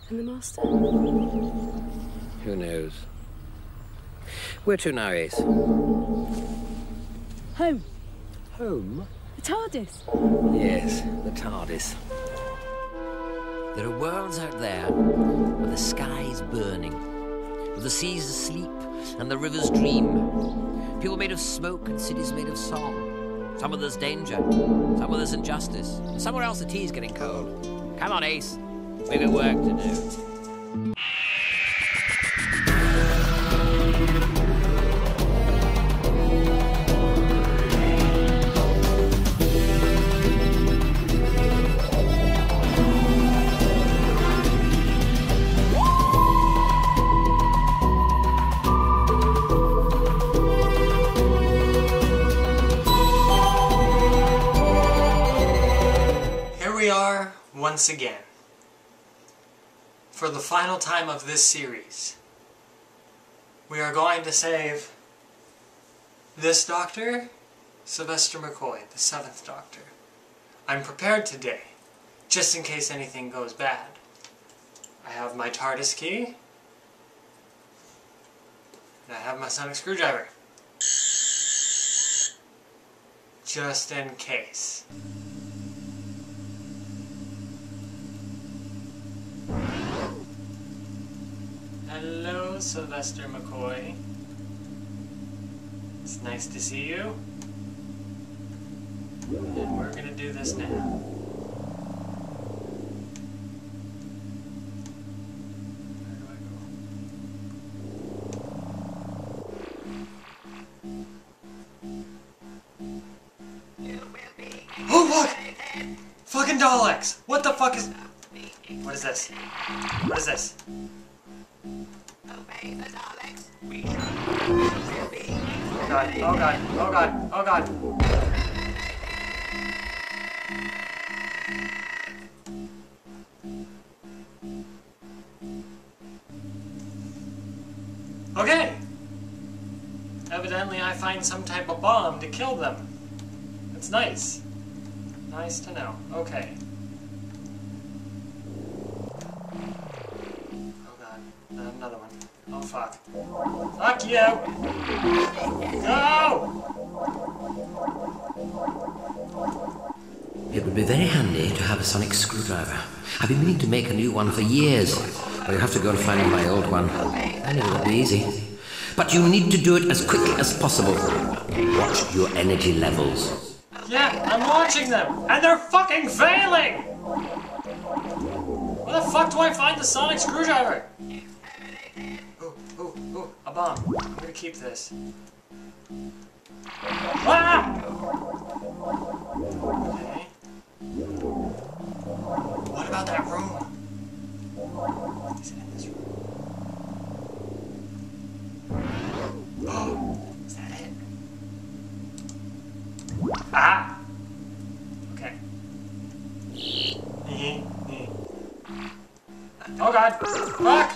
And the master? Who knows? Where to now, Ace? Home. Home? The TARDIS. Yes, the TARDIS. There are worlds out there where the sky is burning, where the seas asleep and the rivers dream. People made of smoke and cities made of song. Some where there's danger, some where there's injustice, and somewhere else the tea's getting cold. Come on, Ace. We've got work to do. Here we are once again. For the final time of this series, we are going to save this Doctor, Sylvester McCoy, the 7th Doctor. I'm prepared today, just in case anything goes bad. I have my TARDIS key, and I have my sonic screwdriver. Just in case. Hello, Sylvester McCoy. It's nice to see you. And we're gonna do this now. Where do I go? Oh, fuck! Fucking Daleks! What the fuck is... What is this? What is this? Obey the Daleks. Oh god, oh god, oh god, oh god. Okay! Evidently I find some type of bomb to kill them. It's nice. Nice to know. Okay. Another one. Oh fuck. Fuck you! Go! It would be very handy to have a sonic screwdriver. I've been meaning to make a new one for years, but you have to go and find my old one. I knew it would be easy. But you need to do it as quickly as possible. Watch your energy levels. Yeah, I'm watching them, and they're fucking failing! Where the fuck do I find the sonic screwdriver? Ooh, a bomb. I'm gonna keep this. Ah! Okay. What about that room? Is it in this room? Oh, is that it? Ah! Okay. Oh god! Fuck!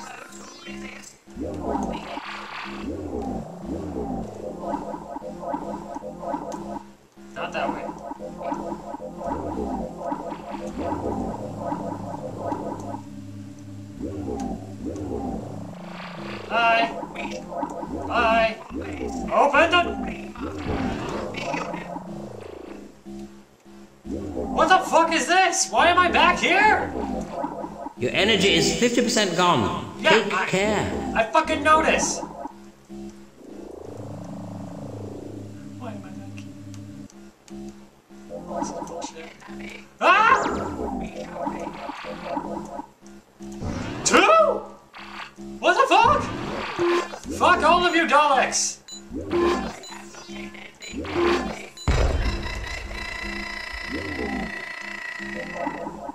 Not that way. Hi! Hi! Open the... What the fuck is this? Why am I back here? Your energy is 50% gone. Yeah, Take care. I fucking notice. Why am I back here? This is bullshit. Ah! 2? What the fuck? Fuck all of you Daleks!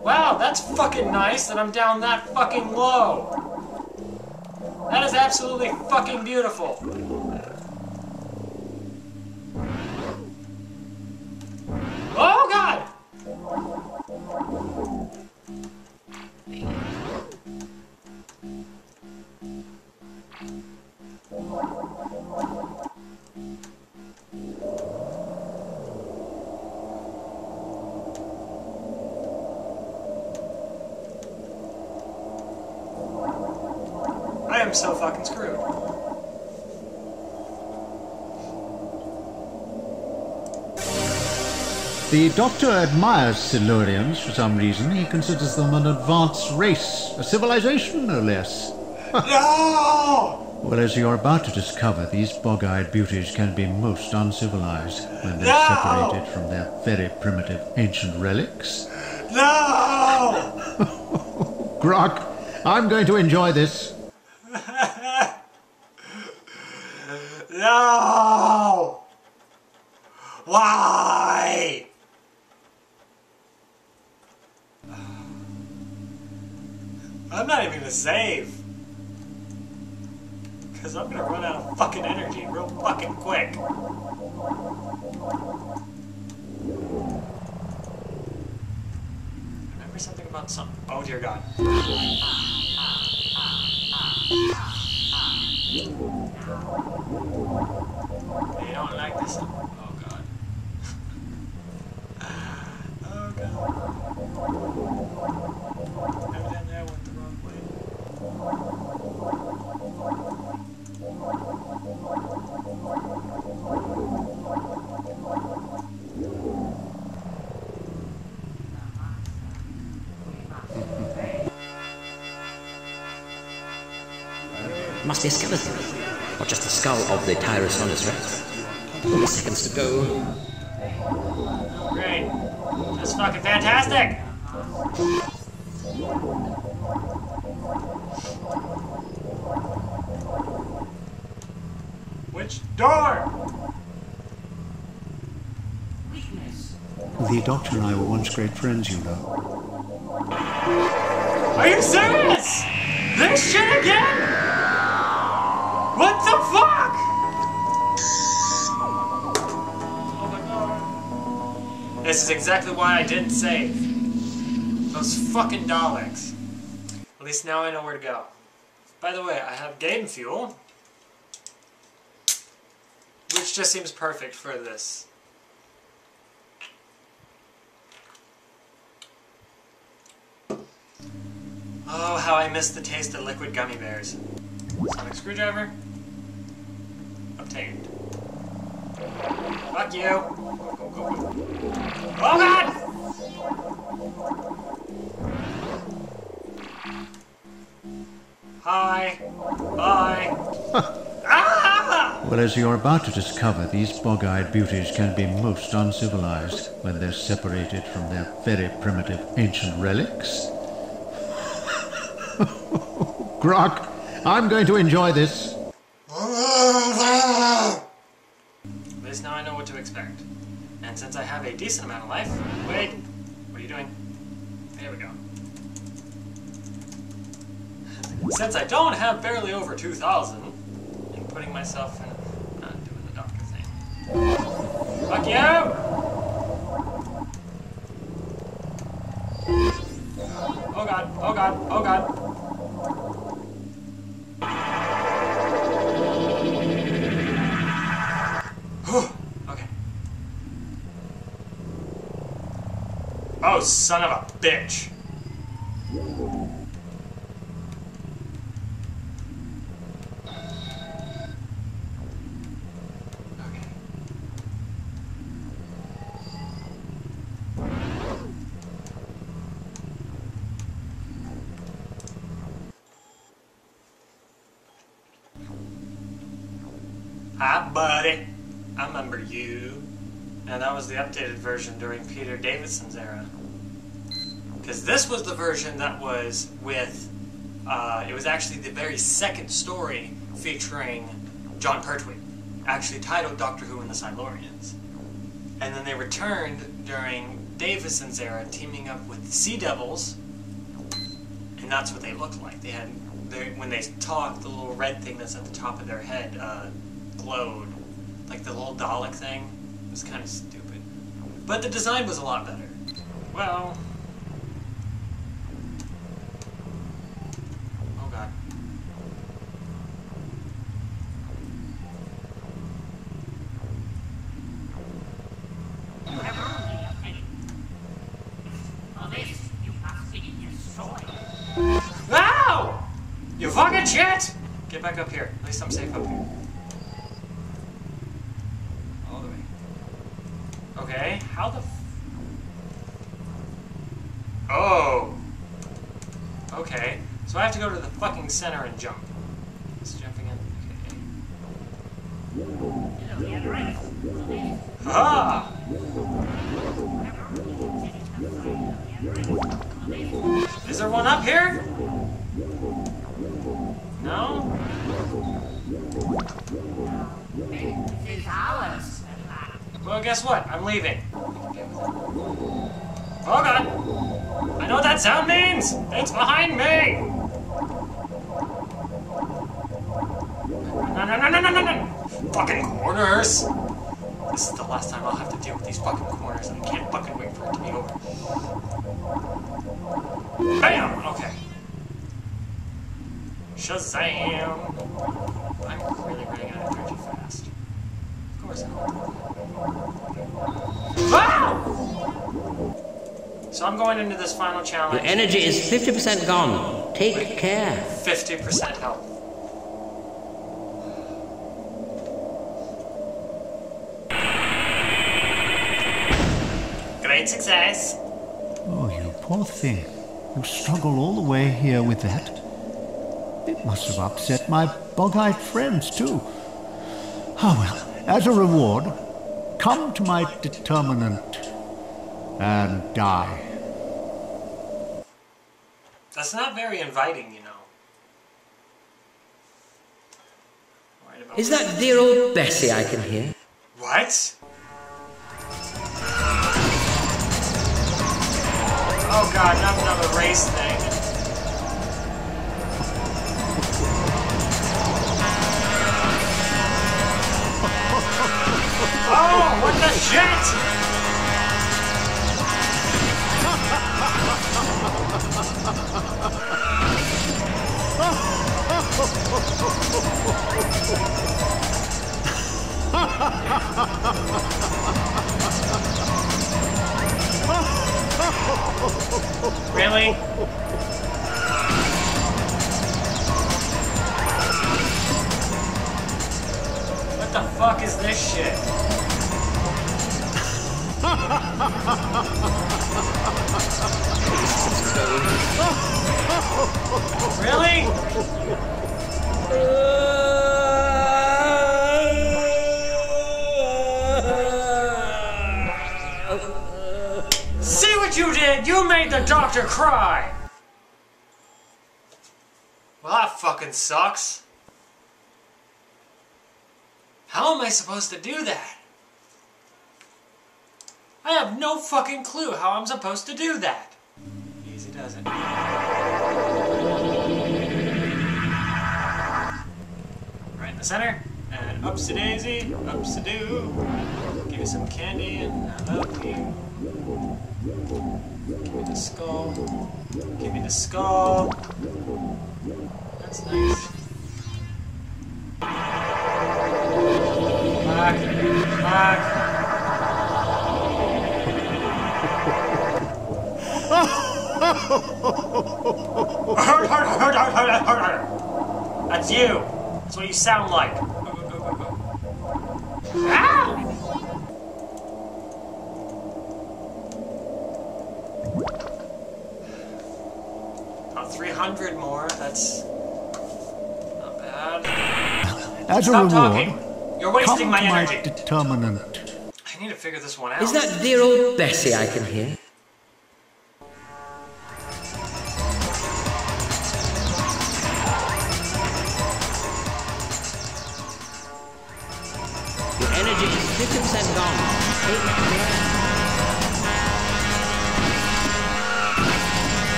Wow, that's fucking nice that I'm down that fucking low. That is absolutely fucking beautiful. Oh god! I am so fucking screwed. The Doctor admires Silurians for some reason. He considers them an advanced race, a civilization, no less. No! Well, as you're about to discover, these bog-eyed beauties can be most uncivilized when they're No! separated from their very primitive ancient relics. No! Grok, I'm going to enjoy this. No! Why? I'm not even gonna save. Because I'm gonna run out of fucking energy real fucking quick. Remember something about something. Oh dear God. They don't like this. Oh God. Oh God. Evidently I went the wrong way. Must be a skeleton, or just the skull of the Tyrannosaurus Rex. 4 seconds to go. Great. That's fucking fantastic! Which door? The Doctor and I were once great friends, you know. Are you serious? This shit again? What the fuck? Oh my God. This is exactly why I didn't save. Those fucking Daleks. At least now I know where to go. By the way, I have game fuel, which just seems perfect for this. Oh, how I miss the taste of liquid gummy bears. Sonic screwdriver. Obtained. Fuck you! Go, go, go, go. Oh God! Hi. Bye. Ah! Well, as you're about to discover, these bog-eyed beauties can be most uncivilized when they're separated from their very primitive ancient relics. Grok, I'm going to enjoy this. At least now I know what to expect. And since I have a decent amount of life... Wait! What are you doing? There we go. Since I don't have barely over 2,000, I'm putting myself in... not doing the doctor thing. Fuck you! Oh God, oh God, oh God. Okay. Oh, son of a bitch. Okay. Hi, buddy. I remember you. And that was the updated version during Peter Davidson's era. Because this was the version that was with, it was actually the very second story featuring John Pertwee, actually titled Doctor Who and the Silurians. And then they returned during Davidson's era, teaming up with the Sea Devils, and that's what they looked like. They had, when they talked, the little red thing that's at the top of their head glowed. Like the little Dalek thing. It was kind of stupid. But the design was a lot better. Well... oh God. Ow! You fucking shit! Get back up here. At least I'm safe up here. All the way. Okay, how the Oh! Okay, so I have to go to the fucking center and jump. Just jumping in. Okay. Ah! Is there one up here? No? Well, guess what? I'm leaving. Oh god! I know what that sound means! It's behind me! No! Fucking corners! This is the last time I'll have to deal with these fucking corners, and I can't fucking wait for it to be over. Bam! Okay. Shazam! I'm really running out of energy fast. Of course I am. Ah! So I'm going into this final challenge. Your energy is 50% gone. Take care. 50% health. Great success. Oh, you poor thing. You struggled all the way here with that. It must have upset my bog-eyed friends, too. Oh, well, as a reward, come to my determinant and die. That's not very inviting, you know. Is that dear old Bessie I can hear? What? Oh god, not another race thing. Oh, what the shit? Really? What the fuck is this shit? Really? See what you did? You made the doctor cry! Well, that fucking sucks. How am I supposed to do that? I have no fucking clue how I'm supposed to do that. Easy does it. Right in the center. And ups-a-daisy, ups-a-doo. Give you some candy and I love you. Give me the skull. Give me the skull. That's nice. Back. Back. That's you. That's what you sound like. Go, go, go, go, go. Ah! About 300 more. That's not bad. As Stop a talking. reward, You're wasting my come to energy. my determinant. I need to figure this one out. Is that dear old Bessie I can hear? Your energy is 50% gone. Take care.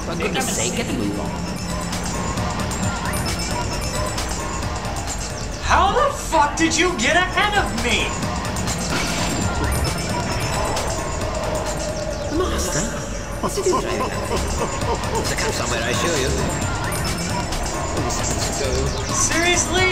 For goodness sake, get a move on. How the fuck did you get ahead of me? Master, what's it you driving at? There's a cat somewhere, I assure you. Oh, seconds to go. Seriously?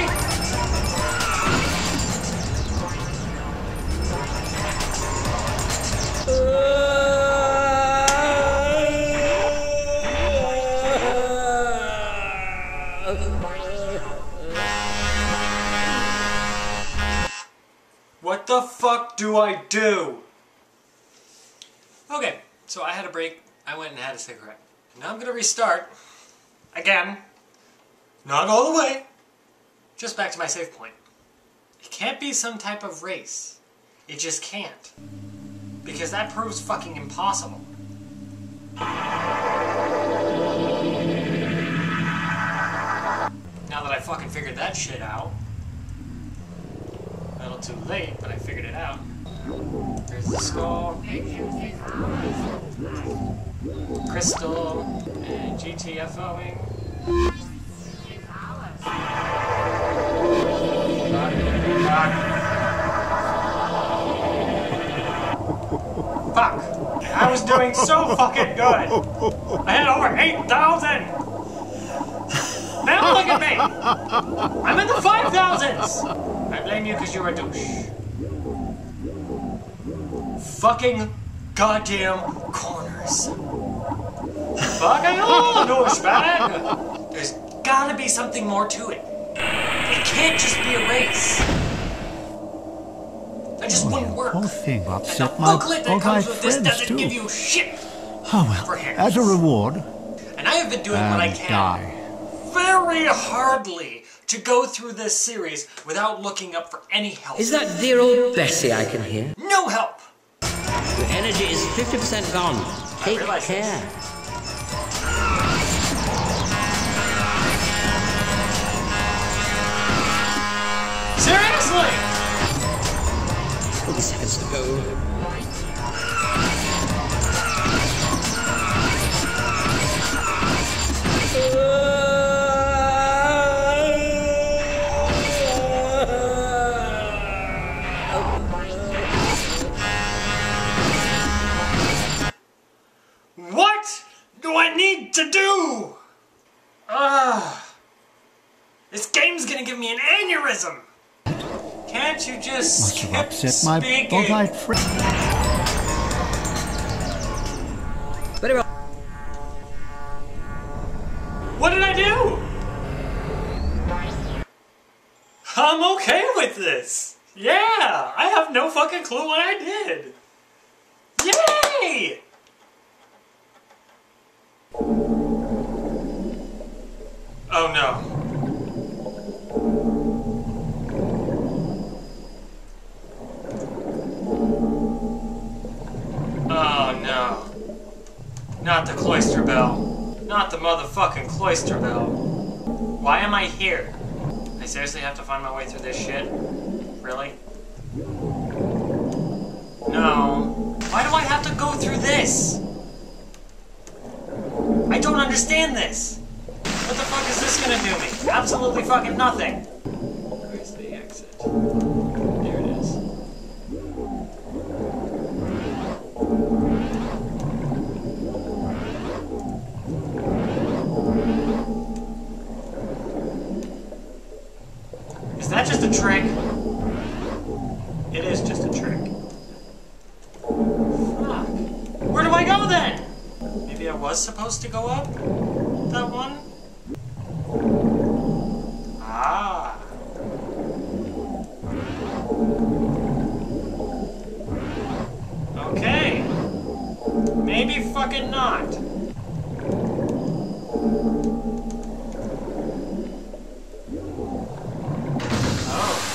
do I do? Okay, so I had a break. I went and had a cigarette. Now I'm gonna restart. Again. Not all the way. Just back to my save point. It can't be some type of race. It just can't. Because that proves fucking impossible. Now that I fucking figured that shit out. A little too late, but I figured it out. There's the skull. Crystal. And GTFOing. Fuck! I was doing so fucking good! I had over 8,000! Now look at me! I'm in the 5,000s! I blame you because you're a douche. Fucking goddamn corners. Fucking old douchebag! There's gotta be something more to it. It can't just be a race. That just wouldn't work. Whole thing upset And the my booklet that comes with this friends doesn't too. give you shit. Oh well, as a reward, And I have been doing what I can die. very hardly to go through this series without looking up for any help. Is that dear old Bessie I can hear? No help! Your energy is 50% gone. Take realize this. care. Seriously! 20 seconds to go. What do I need to do? This game's gonna give me an aneurysm! Can't you just Must have skip upset my speaking? bug-eyed friend. Very well. What did I do? I'm okay with this. Yeah, I have no fucking clue what I did. Yay! Oh no. Oh no. Not the cloister bell. Not the motherfucking cloister bell. Why am I here? I seriously have to find my way through this shit? Really? No. Why do I have to go through this? I don't understand this. What the fuck is this gonna do me? Absolutely fucking nothing. Where's the exit? There it is. Is that just a trick? It is just a trick. Fuck. Where do I go then? Maybe I was supposed to go up? That one? Ah. Okay. Maybe fucking not. Oh.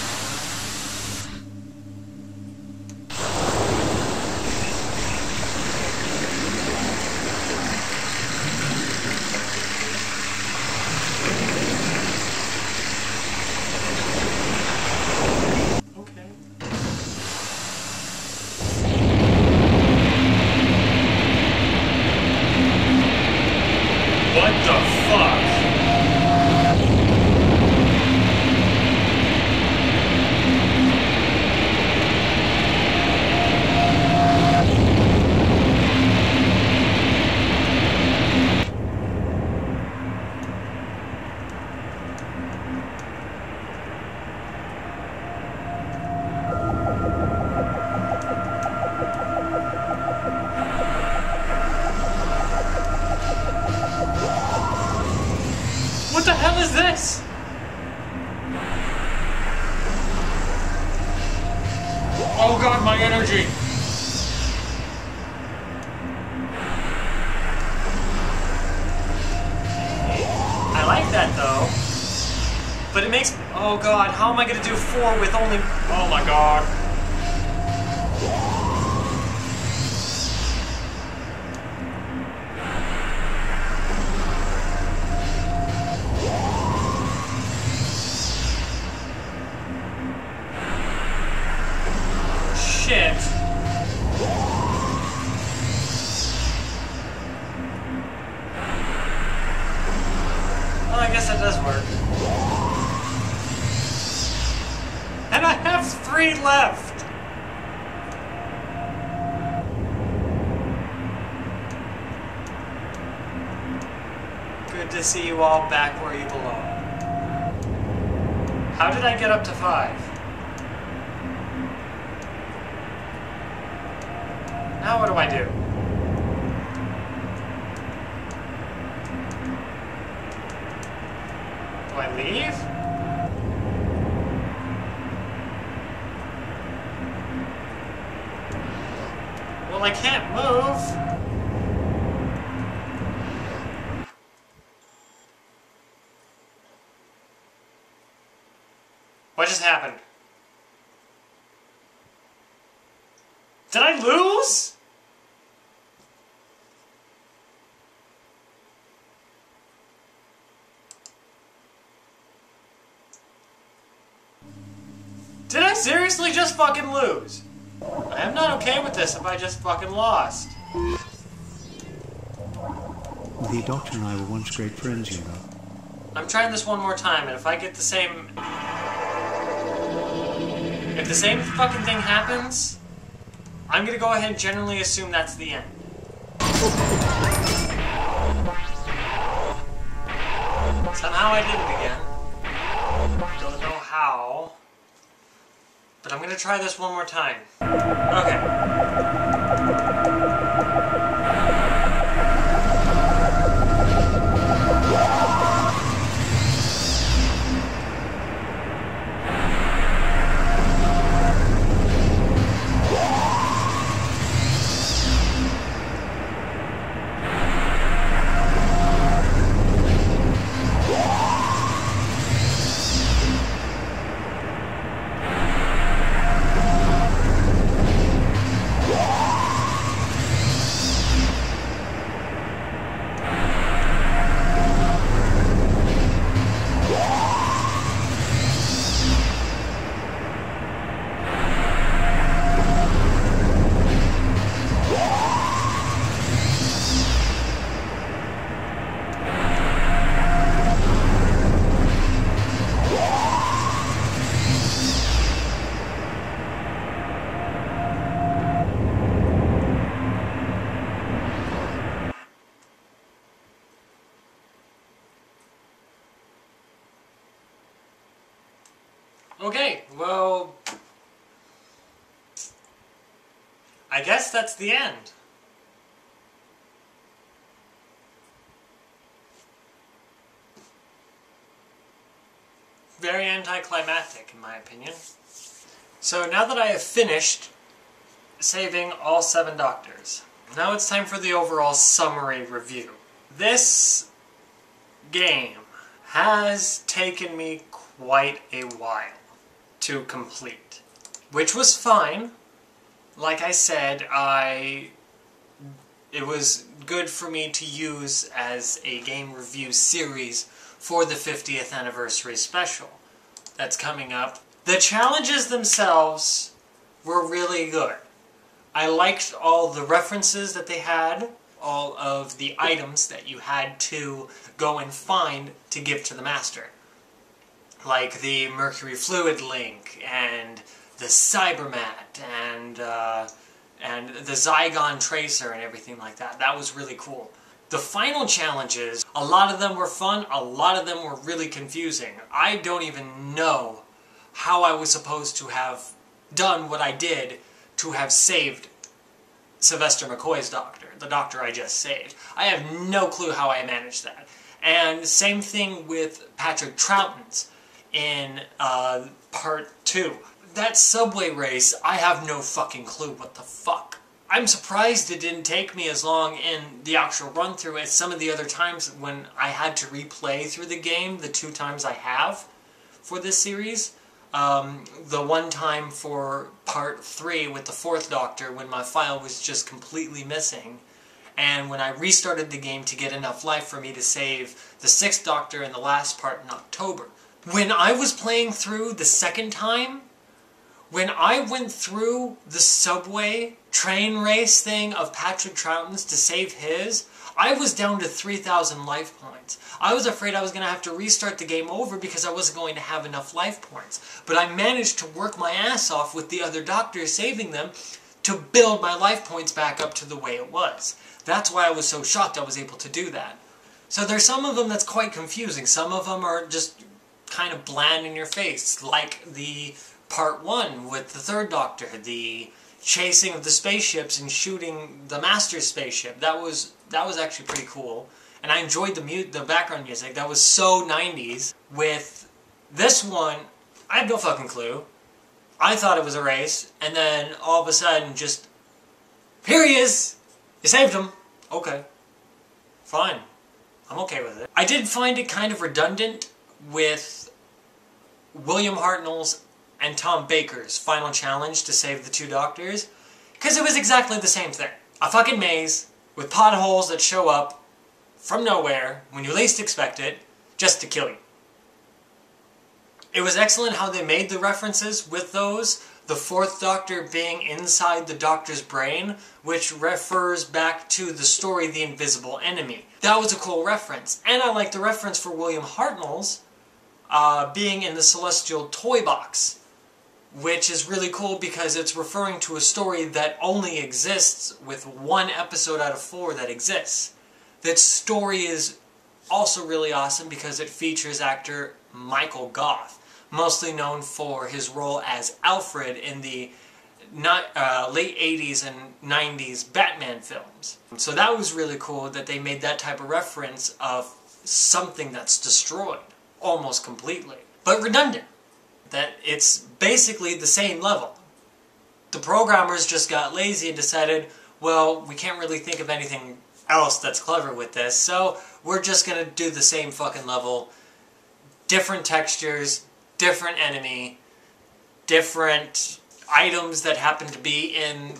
Okay. What the fuck? energy! I like that though. But it makes... Oh god, how am I gonna do 4 with only... Oh my god. Shit. Well, I guess that does work. And I have 3 left! Good to see you all back where you belong. How did I get up to 5? Now what do I do? Do I leave? Well, I can't move. What just happened? Did I lose? Did I seriously just fucking lose? I am not okay with this if I just fucking lost. The Doctor and I were once great friends, you know. I'm trying this one more time, and if I get the same... If the same fucking thing happens, I'm gonna go ahead and generally assume that's the end. Somehow I did it again. Don't know how. But I'm gonna try this one more time. Okay. Okay, well... I guess that's the end. Very anticlimactic, in my opinion. So now that I have finished saving all 7 Doctors, now it's time for the overall summary review. This game has taken me quite a while to complete, which was fine. Like I said, it was good for me to use as a game review series for the 50th anniversary special that's coming up. The challenges themselves were really good. I liked all the references that they had, all of the items that you had to go and find to give to the Master. Like the Mercury Fluid Link, and the Cybermat, and the Zygon Tracer, and everything like that. That was really cool. The final challenges, a lot of them were fun, a lot of them were really confusing. I don't even know how I was supposed to have done what I did to have saved Sylvester McCoy's Doctor, the Doctor I just saved. I have no clue how I managed that. And same thing with Patrick Troughton's in part 2. that subway race, I have no fucking clue what the fuck. I'm surprised it didn't take me as long in the actual run-through as some of the other times when I had to replay through the game, the 2 times I have for this series. The one time for part 3 with the 4th Doctor when my file was just completely missing, and when I restarted the game to get enough life for me to save the 6th Doctor in the last part in October. When I was playing through the 2nd time, when I went through the subway train race thing of Patrick Troughton's to save his, I was down to 3,000 life points. I was afraid I was going to have to restart the game over because I wasn't going to have enough life points. But I managed to work my ass off with the other doctors saving them to build my life points back up to the way it was. That's why I was so shocked I was able to do that. So there's some of them that's quite confusing. Some of them are just kind of bland in your face, like the part 1 with the 3rd Doctor, the chasing of the spaceships and shooting the Master's spaceship. That was actually pretty cool, and I enjoyed the background music. That was so 90s. With this one, I had no fucking clue. I thought it was a race, and then all of a sudden, just here he is. You saved him. Okay, fine. I'm okay with it. I did find it kind of redundant with William Hartnell's and Tom Baker's final challenge to save the 2 Doctors, because it was exactly the same thing. A fucking maze with potholes that show up from nowhere when you least expect it, just to kill you. It was excellent how they made the references with those, the 4th Doctor being inside the Doctor's brain, which refers back to the story The Invisible Enemy. That was a cool reference, and I like the reference for William Hartnell's being in the Celestial Toy Box, which is really cool because it's referring to a story that only exists with 1 episode out of 4 that exists. That story is also really awesome because it features actor Michael Gough, mostly known for his role as Alfred in the late 80s and 90s Batman films. So that was really cool that they made that type of reference of something that's destroyed almost completely, but redundant. That it's basically the same level. The programmers just got lazy and decided, well, we can't really think of anything else that's clever with this, so we're just gonna do the same fucking level. Different textures, different enemy, different items that happen to be in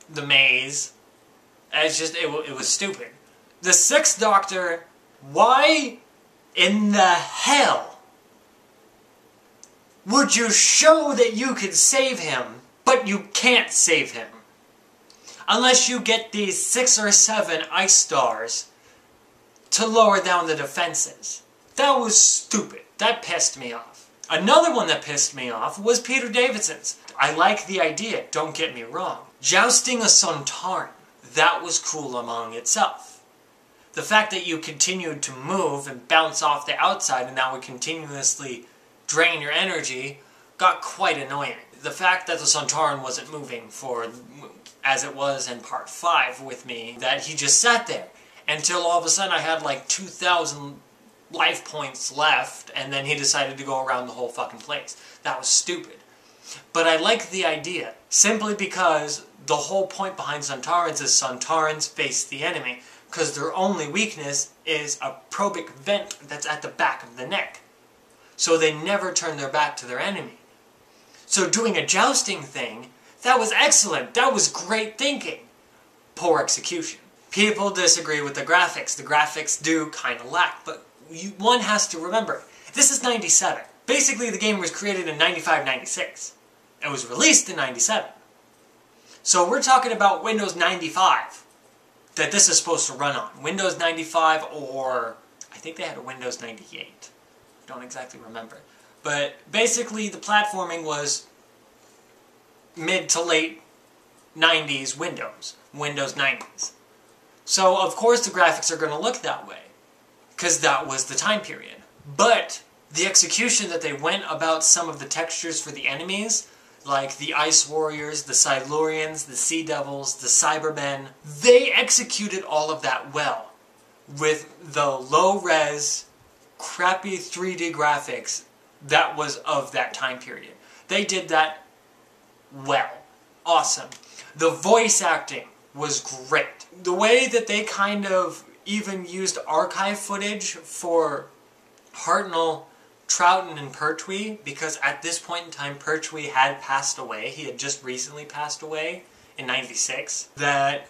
the maze. It's just, it was stupid. The 6th Doctor, why in the hell would you show that you could save him, but you can't save him? Unless you get these 6 or 7 ice stars to lower down the defenses. That was stupid. That pissed me off. Another one that pissed me off was Peter Davidson's. I like the idea, don't get me wrong. Jousting a Sontaran, that was cool among itself. The fact that you continued to move and bounce off the outside and that would continuously drain your energy got quite annoying. The fact that the Sontaran wasn't moving for, as it was in part 5 with me, that he just sat there until all of a sudden I had like 2,000 life points left and then he decided to go around the whole fucking place. That was stupid. But I like the idea, simply because the whole point behind Sontarans is Sontarans face the enemy, because their only weakness is a probic vent that's at the back of the neck. So they never turn their back to their enemy. So doing a jousting thing, that was excellent. That was great thinking. Poor execution. People disagree with the graphics. The graphics do kind of lack, but one has to remember, this is 97. Basically, the game was created in 95-96. It was released in 97. So we're talking about Windows 95 that this is supposed to run on. Windows 95, or I think they had a Windows 98. I don't exactly remember. But basically the platforming was mid to late 90s Windows. Windows 90s. So of course the graphics are going to look that way, because that was the time period. But the execution that they went about some of the textures for the enemies, like the Ice Warriors, the Silurians, the Sea Devils, the Cybermen, they executed all of that well with the low-res, crappy 3D graphics that was of that time period. They did that well. Awesome. The voice acting was great. The way that they kind of even used archive footage for Hartnell, Troughton, and Pertwee, because at this point in time Pertwee had passed away. He had just recently passed away in '96. That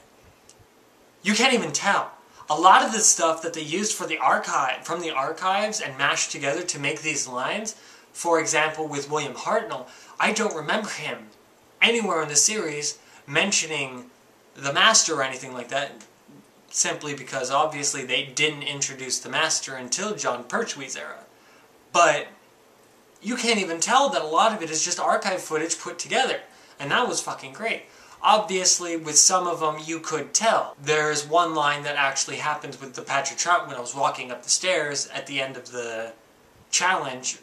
you can't even tell. A lot of the stuff that they used for the from the archives and mashed together to make these lines, for example with William Hartnell, I don't remember him anywhere in the series mentioning the Master or anything like that, simply because obviously they didn't introduce the Master until John Pertwee's era. But you can't even tell that a lot of it is just archive footage put together, and that was fucking great. Obviously, with some of them, you could tell. There's one line that actually happens with the Patrick Troughton when I was walking up the stairs at the end of the challenge,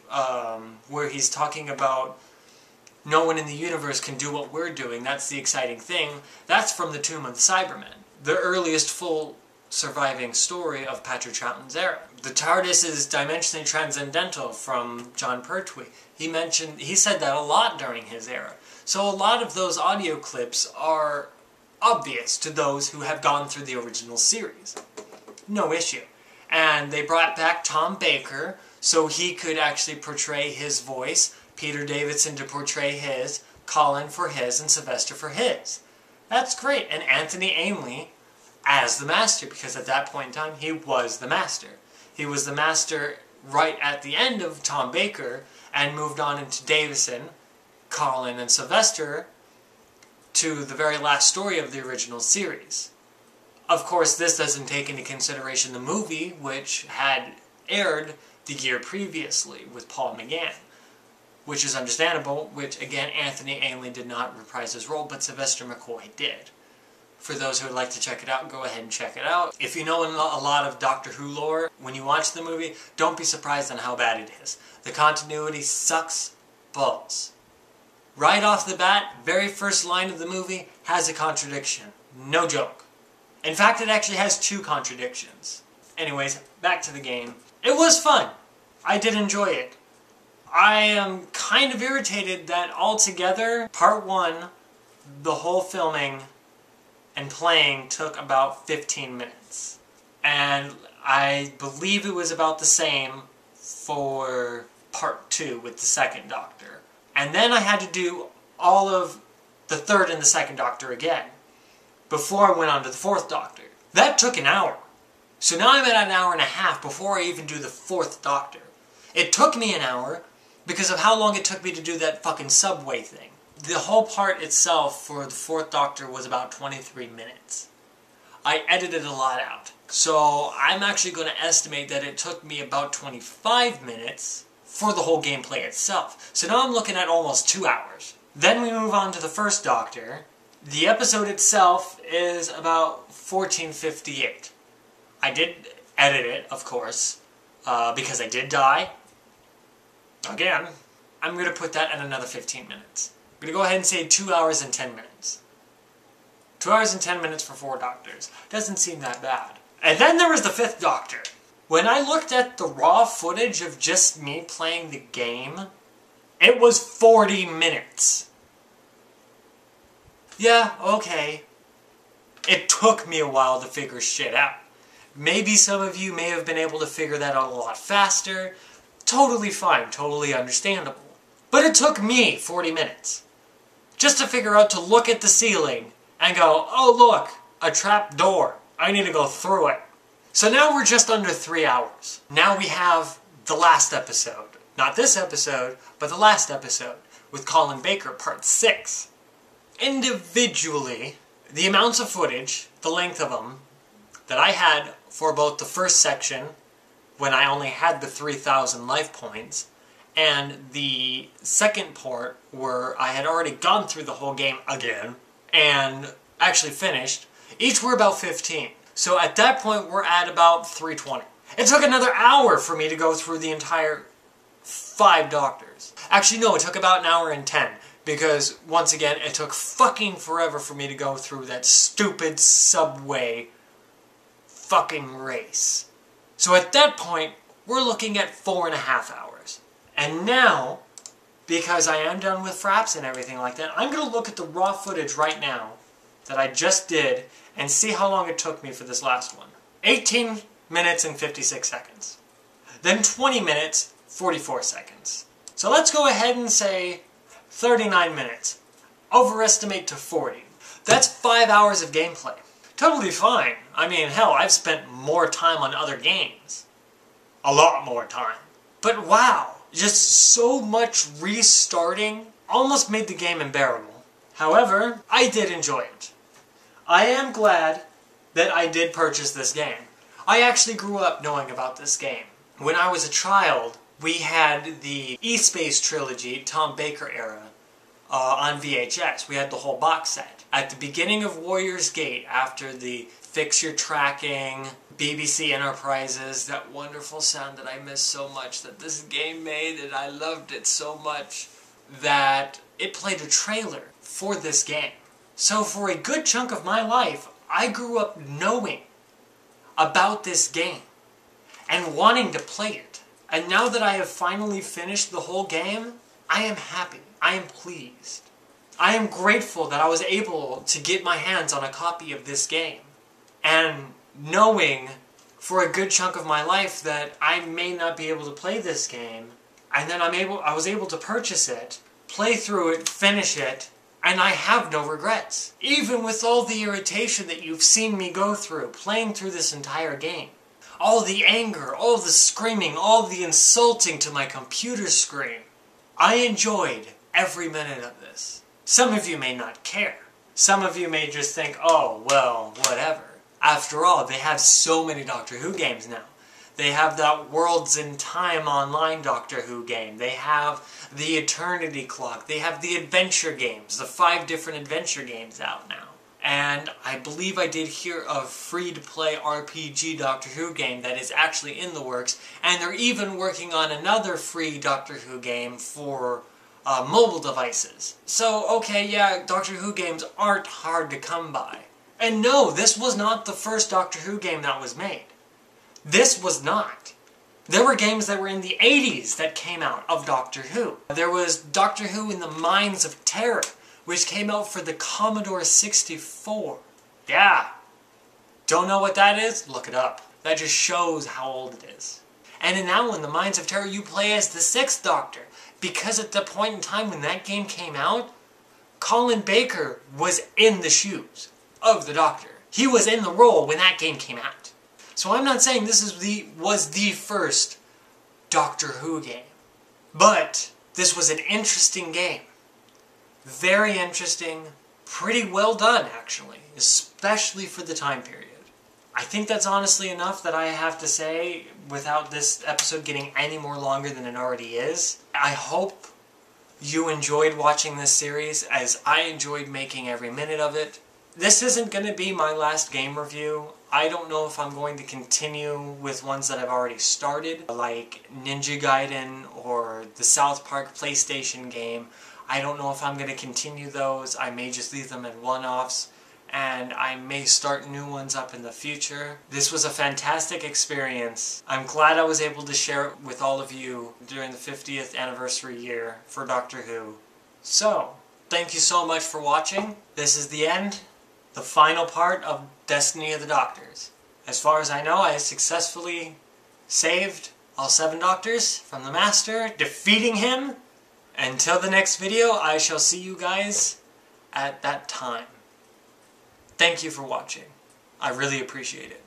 where he's talking about no one in the universe can do what we're doing. That's the exciting thing. That's from the Tomb of the Cybermen, the earliest full surviving story of Patrick Troughton's era. The TARDIS is dimensionally transcendental from John Pertwee. He said that a lot during his era. So a lot of those audio clips are obvious to those who have gone through the original series. No issue. And they brought back Tom Baker so he could actually portray his voice, Peter Davidson to portray his, Colin for his, and Sylvester for his. That's great. And Anthony Ainley as the Master, because at that point in time he was the Master. He was the Master right at the end of Tom Baker and moved on into Davison, Colin, and Sylvester to the very last story of the original series. Of course, this doesn't take into consideration the movie, which had aired the year previously with Paul McGann, which is understandable, which again Anthony Ainley did not reprise his role, but Sylvester McCoy did. For those who would like to check it out, go ahead and check it out. If you know a lot of Doctor Who lore, when you watch the movie, don't be surprised on how bad it is. The continuity sucks balls. Right off the bat, very first line of the movie has a contradiction. No joke. In fact, it actually has 2 contradictions. Anyways, back to the game. It was fun. I did enjoy it. I am kind of irritated that altogether, part 1, the whole filming and playing took about 15 minutes. And I believe it was about the same for part 2 with the second Doctor. And then I had to do all of the third and the second Doctor again before I went on to the fourth Doctor. That took an hour. So now I'm at an hour and a half before I even do the fourth Doctor. It took me an hour because of how long it took me to do that fucking subway thing. The whole part itself for the fourth Doctor was about 23 minutes. I edited a lot out. So I'm actually going to estimate that it took me about 25 minutes for the whole gameplay itself. So now I'm looking at almost 2 hours. Then we move on to the first Doctor. The episode itself is about 14:58. I did edit it, of course, because I did die. Again, I'm going to put that at another 15 minutes. I'm going to go ahead and say 2 hours and 10 minutes. 2 hours and 10 minutes for 4 Doctors. Doesn't seem that bad. And then there was the fifth Doctor. When I looked at the raw footage of just me playing the game, it was 40 minutes. Yeah, okay. It took me a while to figure shit out. Maybe some of you may have been able to figure that out a lot faster. Totally fine, totally understandable. But it took me 40 minutes. Just to figure out to look at the ceiling and go, oh look, a trap door. I need to go through it. So now we're just under 3 hours. Now we have the last episode. Not this episode, but the last episode with Colin Baker, part 6. Individually, the amounts of footage, the length of them, that I had for both the first section, when I only had the 3,000 life points, and the second part, where I had already gone through the whole game again, and actually finished, each were about 15. So at that point, we're at about 320. It took another hour for me to go through the entire 5 Doctors. Actually, no, it took about an hour and 10. Because, once again, it took fucking forever for me to go through that stupid subway fucking race. So at that point, we're looking at 4.5 hours. And now, because I am done with fraps and everything like that, I'm going to look at the raw footage right now that I just did and see how long it took me for this last one. 18 minutes and 56 seconds. Then 20 minutes, 44 seconds. So let's go ahead and say 39 minutes. Overestimate to 40. That's 5 hours of gameplay. Totally fine. I mean, hell, I've spent more time on other games. A lot more time. But wow, just so much restarting almost made the game unbearable. However, I did enjoy it. I am glad that I did purchase this game. I actually grew up knowing about this game. When I was a child, we had the E-Space trilogy, Tom Baker era, on VHS. We had the whole box set. At the beginning of Warrior's Gate, after the Fix Your Tracking, BBC Enterprises, that wonderful sound that I miss so much, that this game made, and I loved it so much, that it played a trailer for this game. So for a good chunk of my life, I grew up knowing about this game and wanting to play it. And now that I have finally finished the whole game, I am happy. I am pleased. I am grateful that I was able to get my hands on a copy of this game. And knowing for a good chunk of my life that I may not be able to play this game, and then I was able to purchase it, play through it, finish it, and I have no regrets. Even with all the irritation that you've seen me go through, playing through this entire game. All the anger, all the screaming, all the insulting to my computer screen. I enjoyed every minute of this. Some of you may not care. Some of you may just think, oh, well, whatever. After all, they have so many Doctor Who games now. They have that Worlds in Time online Doctor Who game. They have the Eternity Clock. They have the adventure games, the 5 different adventure games out now. And I believe I did hear of free-to-play RPG Doctor Who game that is actually in the works. And they're even working on another free Doctor Who game for mobile devices. So, okay, yeah, Doctor Who games aren't hard to come by. And no, this was not the first Doctor Who game that was made. This was not. There were games that were in the 80s that came out of Doctor Who. There was Doctor Who in the Mines of Terror, which came out for the Commodore 64. Yeah. Don't know what that is? Look it up. That just shows how old it is. And in that one, the Mines of Terror, you play as the 6th Doctor. Because at the point in time when that game came out, Colin Baker was in the shoes of the Doctor. He was in the role when that game came out. So I'm not saying this was the first Doctor Who game. But this was an interesting game. Very interesting. Pretty well done, actually. Especially for the time period. I think that's honestly enough that I have to say without this episode getting any more longer than it already is. I hope you enjoyed watching this series as I enjoyed making every minute of it. This isn't going to be my last game review. I don't know if I'm going to continue with ones that I've already started, like Ninja Gaiden or the South Park PlayStation game. I don't know if I'm going to continue those. I may just leave them in one-offs, and I may start new ones up in the future. This was a fantastic experience. I'm glad I was able to share it with all of you during the 50th anniversary year for Doctor Who. So, thank you so much for watching. This is the end. The final part of Destiny of the Doctors. As far as I know, I successfully saved all 7 Doctors from the Master, defeating him. Until the next video, I shall see you guys at that time. Thank you for watching. I really appreciate it.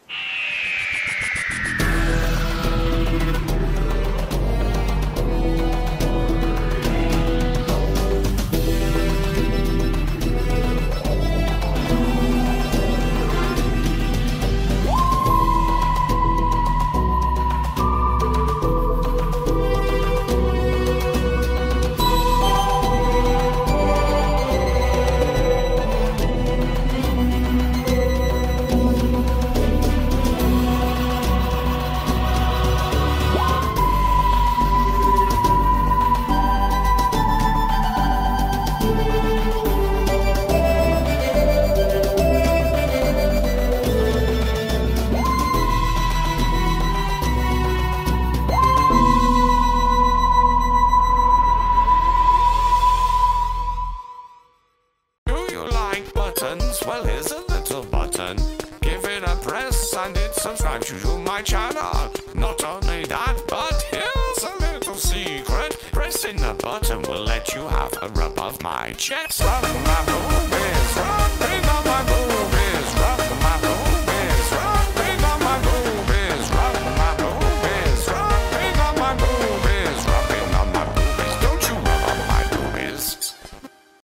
buttons. Well, here's a little button. Give it a press and it subscribes you to my channel. Not only that, but here's a little secret. Pressing the button will let you have a rub of my chest. Rub, rub,